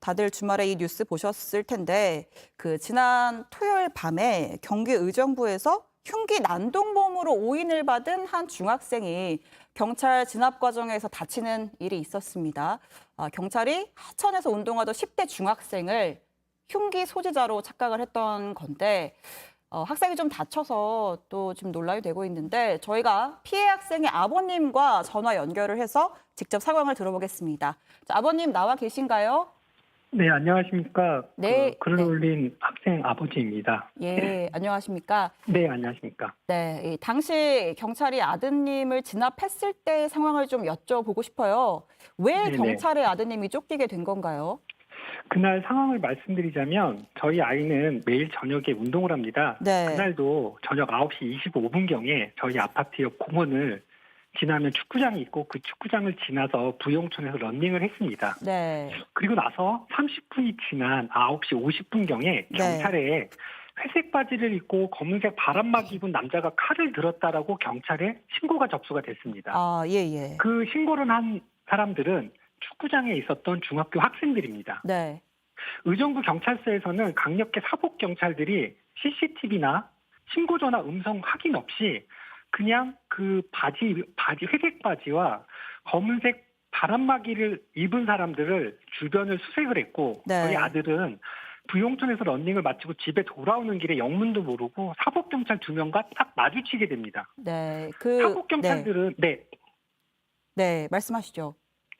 다들 주말에 이 뉴스 보셨을 텐데 지난 토요일 밤에 경기 의정부에서 흉기 난동범으로 오인을 받은 한 중학생이 경찰 진압 과정에서 다치는 일이 있었습니다. 경찰이 하천에서 운동하던 10대 중학생을 흉기 소지자로 착각을 했던 건데 학생이 좀 다쳐서 또 지금 논란이 되고 있는데 저희가 피해 학생의 아버님과 전화 연결을 해서 직접 상황을 들어보겠습니다. 자, 아버님 나와 계신가요? 네, 안녕하십니까. 네, 글을 네. 올린 학생 아버지입니다. 예, 안녕하십니까? 네, 안녕하십니까. 네, 당시 경찰이 아드님을 진압했을 때 상황을 좀 여쭤보고 싶어요. 왜 네네. 경찰의 아드님이 쫓기게 된 건가요? 그날 상황을 말씀드리자면 저희 아이는 매일 저녁에 운동을 합니다. 네. 그날도 저녁 9시 25분경에 저희 아파트 옆 공원을 지나면 축구장이 있고 그 축구장을 지나서 부용촌에서 러닝을 했습니다. 네. 그리고 나서 30분이 지난 9시 50분경에 네. 경찰에 회색 바지를 입고 검은색 바람막 입은 남자가 칼을 들었다라고 경찰에 신고가 접수가 됐습니다. 아, 예. 그 신고를 한 사람들은 축구장에 있었던 중학교 학생들입니다. 네. 의정부 경찰서에서는 강력계 사복 경찰들이 CCTV나 신고 전화 음성 확인 없이 그냥 그 회색 바지와 검은색 바람막이를 입은 사람들을 주변을 수색을 했고 네. 저희 아들은 부용촌에서 러닝을 마치고 집에 돌아오는 길에 영문도 모르고 사복 경찰 2명과 딱 마주치게 됩니다. 네. 사복 경찰들은 네, 말씀하시죠.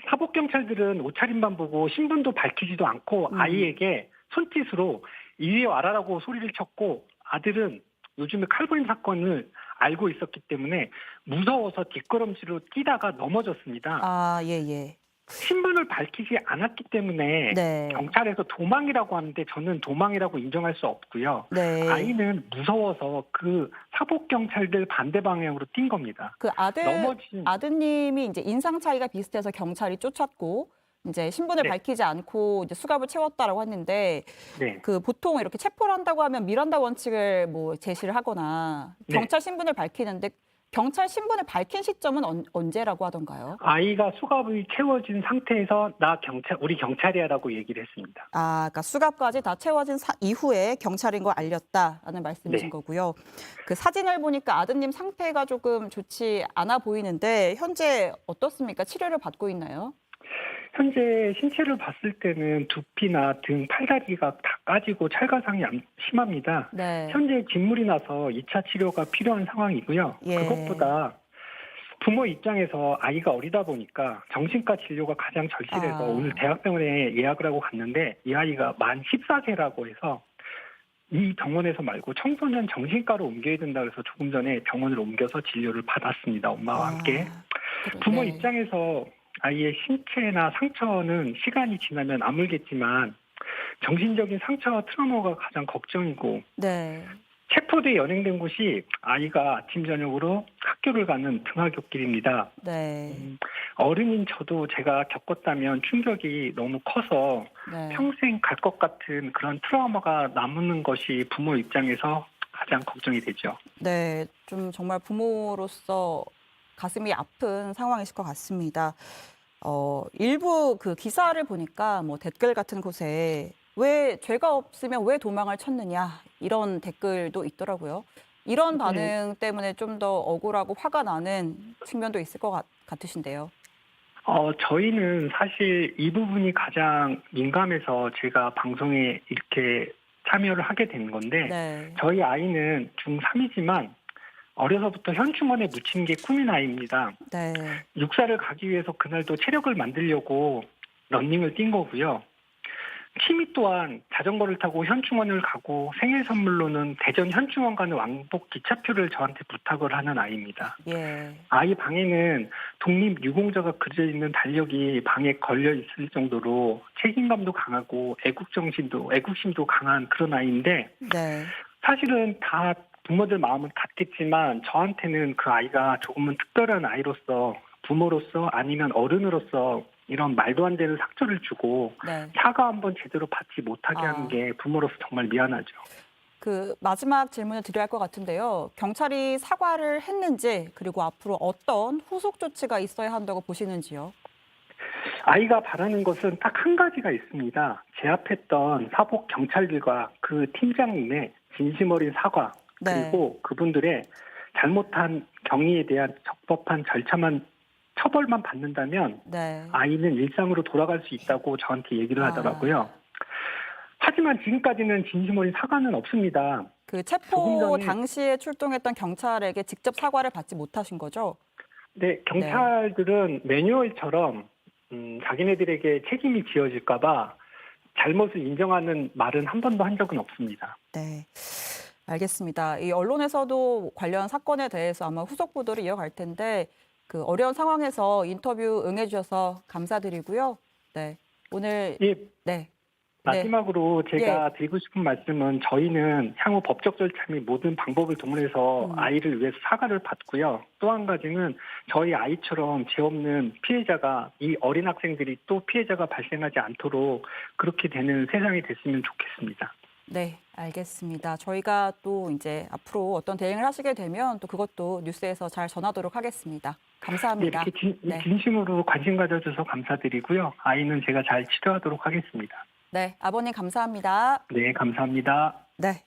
사복 경찰들은 옷차림만 보고 신분도 밝히지도 않고 아이에게 손짓으로 이리 와라라고 소리를 쳤고 아들은 요즘에 칼부림 사건을 알고 있었기 때문에 무서워서 뒷걸음질로 뛰다가 넘어졌습니다. 아, 예. 신분을 밝히지 않았기 때문에 네. 경찰에서 도망이라고 하는데 저는 도망이라고 인정할 수 없고요. 네. 아이는 무서워서 그 사복 경찰들 반대 방향으로 뛴 겁니다. 그 넘어진 아드님이 이제 인상 차이가 비슷해서 경찰이 쫓았고 이제 신분을 네. 밝히지 않고 이제 수갑을 채웠다라고 했는데 네. 보통 이렇게 체포를 한다고 하면 미란다 원칙을 뭐 제시를 하거나 네. 경찰 신분을 밝히는데 경찰 신분을 밝힌 시점은 언제라고 하던가요? 아이가 수갑이 채워진 상태에서 우리 경찰이야라고 얘기를 했습니다. 그러니까 수갑까지 다 채워진 이후에 경찰인 걸 알렸다라는 말씀이신 네. 거고요. 그 사진을 보니까 아드님 상태가 조금 좋지 않아 보이는데 현재 어떻습니까? 치료를 받고 있나요? 현재 신체를 봤을 때는 두피나 등, 팔다리가 다 까지고 찰가상이 심합니다. 네. 현재 진물이 나서 2차 치료가 필요한 상황이고요. 예. 그것보다 부모 입장에서 아이가 어리다 보니까 정신과 진료가 가장 절실해서 오늘 대학병원에 예약을 하고 갔는데 이 아이가 만 14세라고 해서 이 병원에서 말고 청소년 정신과로 옮겨야 된다 그래서 조금 전에 병원을 옮겨서 진료를 받았습니다. 엄마와 함께. 부모 네. 입장에서 아이의 신체나 상처는 시간이 지나면 아물겠지만 정신적인 상처와 트라우마가 가장 걱정이고 네. 체포돼 연행된 곳이 아이가 아침 저녁으로 학교를 가는 등하굣길입니다. 네. 어른인 저도 제가 겪었다면 충격이 너무 커서 네. 평생 갈 것 같은 그런 트라우마가 남는 것이 부모 입장에서 가장 걱정이 되죠. 네. 좀 정말 부모로서 가슴이 아픈 상황이실 것 같습니다. 일부 그 기사를 보니까 뭐 댓글 같은 곳에 왜 죄가 없으면 왜 도망을 쳤느냐 이런 댓글도 있더라고요. 이런 반응 때문에 좀 더 억울하고 화가 나는 측면도 있을 것 같으신데요. 저희는 사실 이 부분이 가장 민감해서 제가 방송에 이렇게 참여를 하게 된 건데 네. 저희 아이는 중3이지만 어려서부터 현충원에 묻힌 게 꿈인 아이입니다. 네. 육사를 가기 위해서 그날도 체력을 만들려고 러닝을 뛴 거고요. 취미 또한 자전거를 타고 현충원을 가고 생일 선물로는 대전 현충원 가는 왕복 기차표를 저한테 부탁을 하는 아이입니다. 예. 아이 방에는 독립유공자가 그려져 있는 달력이 방에 걸려 있을 정도로 책임감도 강하고 애국심도 강한 그런 아이인데 네. 사실은 다 부모들 마음은 같겠지만 저한테는 그 아이가 조금은 특별한 아이로서 부모로서 아니면 어른으로서 이런 말도 안 되는 상처를 주고 네. 사과 한번 제대로 받지 못하게 하는 게 부모로서 정말 미안하죠. 그 마지막 질문을 드려야 할 것 같은데요. 경찰이 사과를 했는지 그리고 앞으로 어떤 후속 조치가 있어야 한다고 보시는지요? 아이가 바라는 것은 딱 한 가지가 있습니다. 제압했던 사복 경찰들과 그 팀장님의 진심 어린 사과, 네. 그리고 그분들의 잘못한 경위에 대한 적법한 절차만 처벌만 받는다면 네. 아이는 일상으로 돌아갈 수 있다고 저한테 얘기를 아. 하더라고요. 하지만 지금까지는 진심 어린 사과는 없습니다. 그 조금 체포 전에- 당시에 출동했던 경찰에게 직접 사과를 받지 못하신 거죠? 네, 경찰들은 매뉴얼처럼 자기네들에게 책임이 지어질까봐 잘못을 인정하는 말은 한 번도 한 적은 없습니다. 네. 알겠습니다. 이 언론에서도 관련 사건에 대해서 아마 후속 보도를 이어갈 텐데 그 어려운 상황에서 인터뷰 응해주셔서 감사드리고요. 네. 오늘 예, 네. 마지막으로 제가 드리고 싶은 말씀은 저희는 향후 법적 절차 및 모든 방법을 동원해서 아이를 위해서 사과를 받고요. 또 한 가지는 저희 아이처럼 죄 없는 피해자가 이 어린 학생들이 또 피해자가 발생하지 않도록 그렇게 되는 세상이 됐으면 좋겠습니다. 네, 알겠습니다. 저희가 또 이제 앞으로 어떤 대응을 하시게 되면 또 그것도 뉴스에서 잘 전하도록 하겠습니다. 감사합니다. 이렇게 네. 진심으로 관심 가져줘서 감사드리고요. 아이는 제가 잘 치료하도록 하겠습니다. 네, 아버님 감사합니다. 네, 감사합니다. 네.